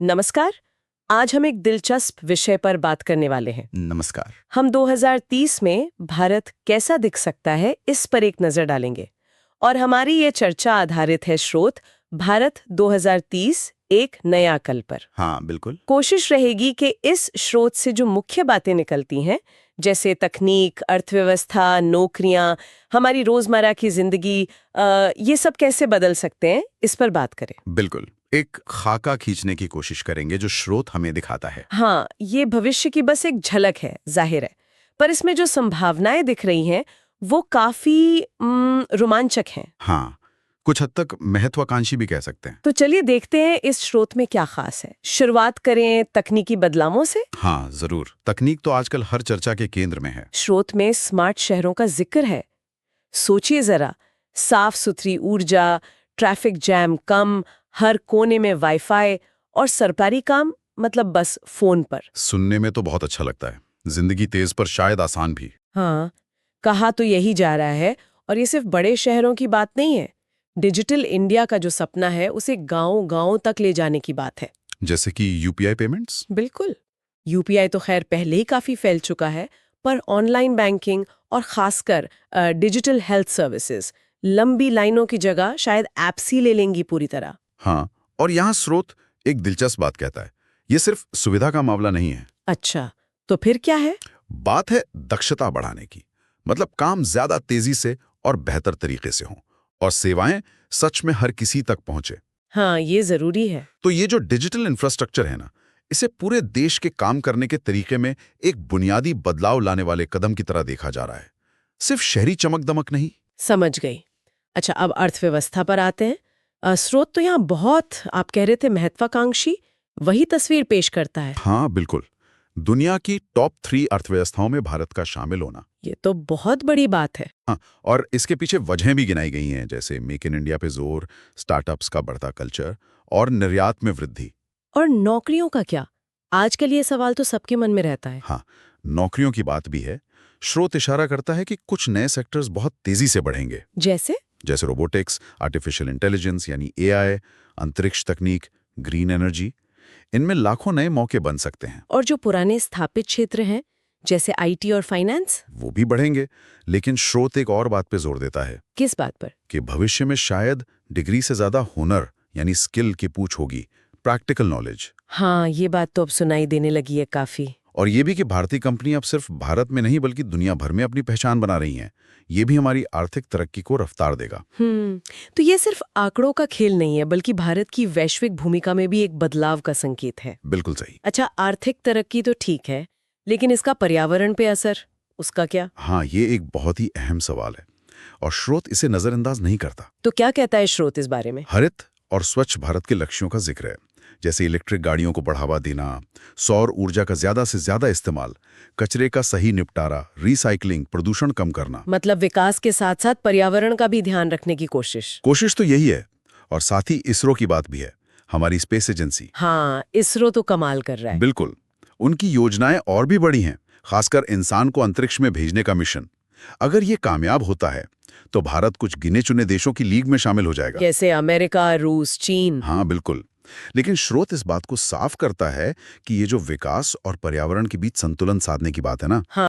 नमस्कार। आज हम एक दिलचस्प विषय पर बात करने वाले हैं। नमस्कार। हम 2030 में भारत कैसा दिख सकता है, इस पर एक नजर डालेंगे। और हमारी ये चर्चा आधारित है स्रोत भारत 2030 एक नया कल पर। हाँ, बिल्कुल। कोशिश रहेगी कि इस स्रोत से जो मुख्य बातें निकलती हैं, जैसे तकनीक, अर्थव्यवस्था, नौकरियां, हमारी रोजमर्रा की जिंदगी, ये सब कैसे बदल सकते हैं, इस पर बात करें। बिल्कुल। एक खाका खींचने की कोशिश करेंगे जो स्रोत हमें दिखाता है। हाँ, ये भविष्य की बस एक झलक है, जाहिर है। पर इसमें जो संभावनाएं दिख रही हैं, वो काफी रोमांचक हैं। हाँ, कुछ हद तक महत्वाकांक्षी भी कह सकते हैं। तो चलिए देखते हैं इस स्रोत में क्या खास है। शुरुआत करें तकनीकी बदलावों से। हाँ, जरूर। तकनीक तो आजकल हर चर्चा के केंद्र में है। स्रोत में स्मार्ट शहरों का जिक्र है। सोचिए जरा, साफ सुथरी ऊर्जा, ट्रैफिक जैम कम, हर कोने में वाईफाई और सरकारी काम मतलब बस फोन पर। सुनने में तो बहुत अच्छा लगता है। जिंदगी तेज पर शायद आसान भी। हाँ, कहा तो यही जा रहा है। और ये सिर्फ बड़े शहरों की बात नहीं है। डिजिटल इंडिया का जो सपना है, उसे गांव-गांव तक ले जाने की बात है। जैसे कि यूपीआई पेमेंट्स। बिल्कुल। यूपीआई तो खैर पहले ही काफी फैल चुका है, पर ऑनलाइन बैंकिंग और खासकर डिजिटल हेल्थ सर्विसेज लंबी लाइनों की जगह शायद ऐप्स ही ले लेंगी पूरी तरह। हाँ, और यहाँ स्रोत एक दिलचस्प बात कहता है। ये सिर्फ सुविधा का मामला नहीं है। अच्छा, तो फिर क्या है? बात है दक्षता बढ़ाने की। मतलब काम ज्यादा तेजी से और बेहतर तरीके से हों और सेवाएं सच में हर किसी तक पहुंचे। हाँ, ये जरूरी है। तो ये जो डिजिटल इंफ्रास्ट्रक्चर है ना, इसे पूरे देश के काम करने के तरीके में एक बुनियादी बदलाव लाने वाले कदम की तरह देखा जा रहा है। सिर्फ शहरी चमक दमक नहीं। समझ गई। अच्छा, अब अर्थव्यवस्था पर आते हैं। स्रोत तो यहाँ बहुत, आप कह रहे थे, महत्वाकांक्षी, वही तस्वीर पेश करता है। हाँ, बिल्कुल। दुनिया की टॉप 3 अर्थव्यवस्थाओं में भारत का शामिल होना। ये तो बहुत बड़ी बात है। हाँ, और इसके पीछे वजहें भी गिनाई गई हैं, जैसे मेक इन इंडिया पे जोर, स्टार्टअप्स का बढ़ता कल्चर और निर्यात में वृद्धि। और नौकरियों का क्या? आजकल ये सवाल तो सबके मन में रहता है। हाँ, नौकरियों की बात भी है। स्रोत इशारा करता है कि कुछ नए सेक्टर्स बहुत तेजी से बढ़ेंगे। जैसे रोबोटिक्स, आर्टिफिशियल इंटेलिजेंस यानी एआई, अंतरिक्ष तकनीक, ग्रीन एनर्जी, इनमें लाखों नए मौके बन सकते हैं। और जो पुराने स्थापित क्षेत्र हैं, जैसे आईटी और फाइनेंस, वो भी बढ़ेंगे। लेकिन स्रोत एक और बात पे जोर देता है किस बात पर? कि भविष्य में शायद डिग्री से ज्यादा हुनर यानी स्किल की पूछ होगी, प्रैक्टिकल नॉलेज। हाँ, ये बात तो अब सुनाई देने लगी है काफी। और ये भी कि भारतीय कंपनी अब सिर्फ भारत में नहीं बल्कि दुनिया भर में अपनी पहचान बना रही हैं। ये भी हमारी आर्थिक तरक्की को रफ्तार देगा। तो ये सिर्फ आंकड़ों का खेल नहीं है, बल्कि भारत की वैश्विक भूमिका में भी एक बदलाव का संकेत है। बिल्कुल सही। अच्छा, आर्थिक तरक्की तो ठीक है, लेकिन इसका पर्यावरण पे असर, उसका क्या? हाँ, ये एक बहुत ही अहम सवाल है और स्रोत इसे नजरअंदाज नहीं करता। तो क्या कहता है स्रोत इस बारे में? हरित और स्वच्छ भारत के लक्ष्यों का जिक्र है, जैसे इलेक्ट्रिक गाड़ियों को बढ़ावा देना, सौर ऊर्जा का ज्यादा से ज्यादा इस्तेमाल, कचरे का सही निपटारा, रिसाइकलिंग, प्रदूषण कम करना। मतलब विकास के साथ साथ पर्यावरण का भी ध्यान रखने की कोशिश। कोशिश तो यही है। और साथ ही इसरो की बात भी है, हमारी स्पेस एजेंसी। हाँ, इसरो तो कमाल कर रहा है। बिल्कुल। उनकी योजनाएं और भी बड़ी हैं, खासकर इंसान को अंतरिक्ष में भेजने का मिशन। अगर ये कामयाब होता है तो भारत कुछ गिने चुने देशों की लीग में शामिल हो जाएगा। जैसे अमेरिका, रूस, चीन। हाँ, बिल्कुल। लेकिन स्रोत इस बात को साफ करता है कि ये जो विकास और पर्यावरण के बीच संतुलन साधने की बात है ना, हाँ।